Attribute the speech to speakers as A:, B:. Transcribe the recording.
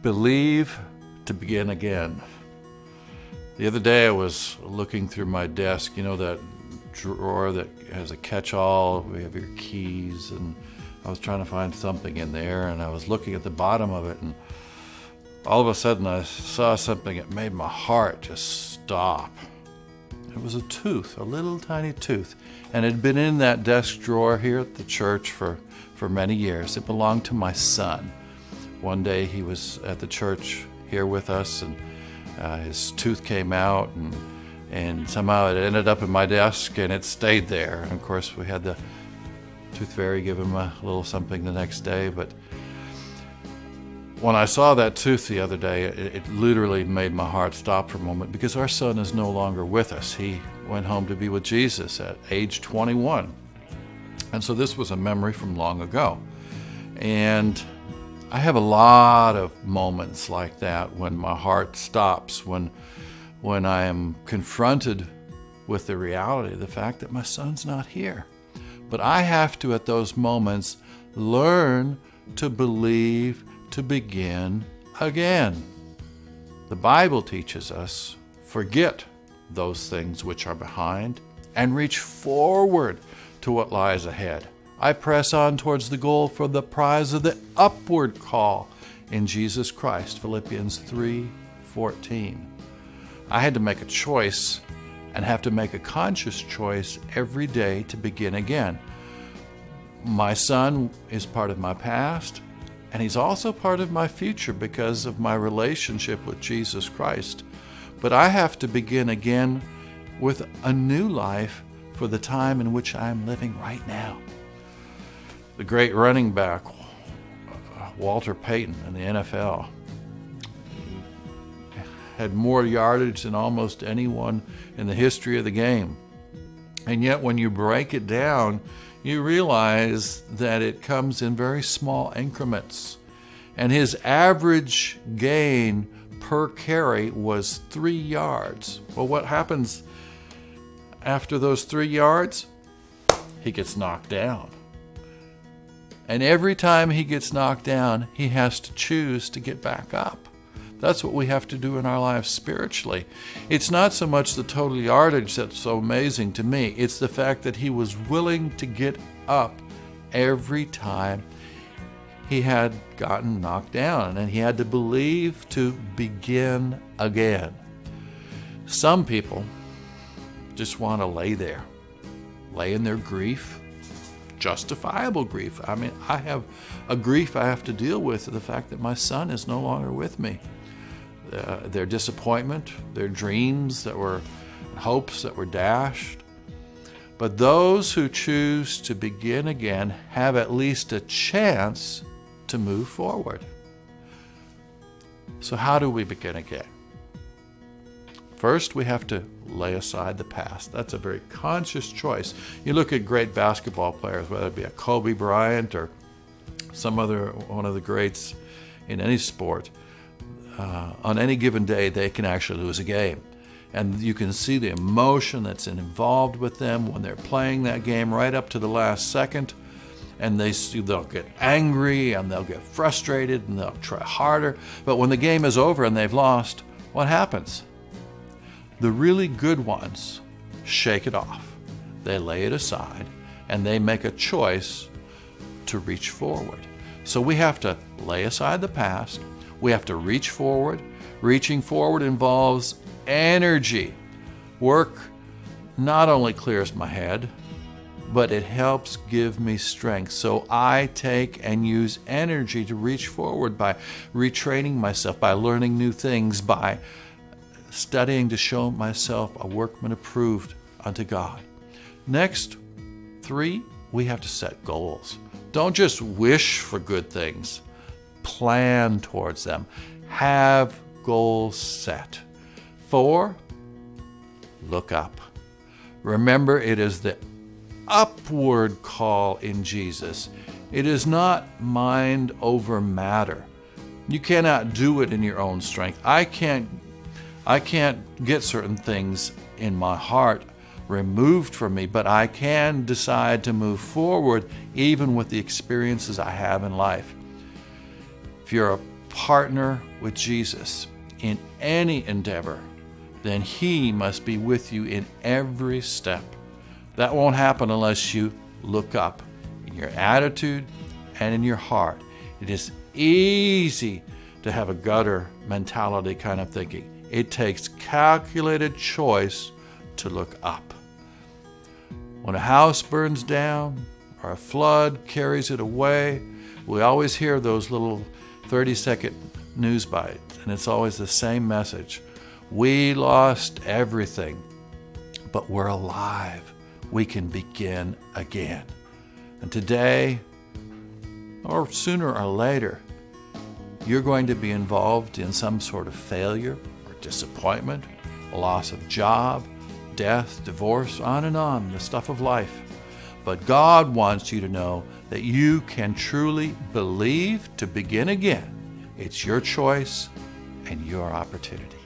A: Believe to begin again. The other day I was looking through my desk, you know, that drawer that has a catch-all, we have your keys, and I was trying to find something in there, and I was looking at the bottom of it, and all of a sudden I saw something that made my heart just stop. It was a tooth, a little tiny tooth, and it had been in that desk drawer here at the church for many years. It belonged to my son. One day he was at the church here with us, and his tooth came out, and somehow it ended up in my desk, and it stayed there. And of course we had the tooth fairy give him a little something the next day. But when I saw that tooth the other day, it literally made my heart stop for a moment, because our son is no longer with us. He went home to be with Jesus at age 21. And so this was a memory from long ago. And I have a lot of moments like that when my heart stops, when I am confronted with the reality, the fact that my son's not here. But I have to, at those moments, learn to believe to begin again. The Bible teaches us, forget those things which are behind and reach forward to what lies ahead. I press on towards the goal for the prize of the upward call in Jesus Christ, Philippians 3:14. I had to make a choice, and have to make a conscious choice every day to begin again. My son is part of my past, and he's also part of my future because of my relationship with Jesus Christ. But I have to begin again with a new life for the time in which I am living right now. The great running back, Walter Payton in the NFL, had more yardage than almost anyone in the history of the game. And yet when you break it down, you realize that it comes in very small increments. And his average gain per carry was 3 yards. Well, what happens after those 3 yards? He gets knocked down. And every time he gets knocked down, he has to choose to get back up. That's what we have to do in our lives spiritually. It's not so much the total yardage that's so amazing to me. It's the fact that he was willing to get up every time he had gotten knocked down, and he had to believe to begin again. Some people just want to lay there, lay in their grief, justifiable grief. I mean, I have a grief I have to deal with, the fact that my son is no longer with me. Their disappointment, their dreams that were, hopes that were dashed. But those who choose to begin again have at least a chance to move forward. So how do we begin again? First, we have to lay aside the past. That's a very conscious choice. You look at great basketball players, whether it be a Kobe Bryant or some other one of the greats in any sport, on any given day, they can actually lose a game. And you can see the emotion that's involved with them when they're playing that game right up to the last second. And they'll get angry, and they'll get frustrated, and they'll try harder. But when the game is over and they've lost, what happens? The really good ones shake it off. They lay it aside, and they make a choice to reach forward. So we have to lay aside the past. We have to reach forward. Reaching forward involves energy. Work not only clears my head, but it helps give me strength. So I take and use energy to reach forward by retraining myself, by learning new things, by studying to show myself a workman approved unto God. Next, 3, we have to set goals. Don't just wish for good things. Plan towards them. Have goals set. 4, look up. Remember, it is the upward call in Jesus. It is not mind over matter. You cannot do it in your own strength. I can't get certain things in my heart removed from me, but I can decide to move forward even with the experiences I have in life. If you're a partner with Jesus in any endeavor, then He must be with you in every step. That won't happen unless you look up in your attitude and in your heart. It is easy to have a gutter mentality kind of thinking. It takes calculated choice to look up. When a house burns down or a flood carries it away, we always hear those little 30-second news bites, and it's always the same message. We lost everything, but we're alive. We can begin again. And today, or sooner or later, you're going to be involved in some sort of failure or disappointment, a loss of job, death, divorce, on and on, the stuff of life. But God wants you to know that you can truly believe to begin again. It's your choice and your opportunity.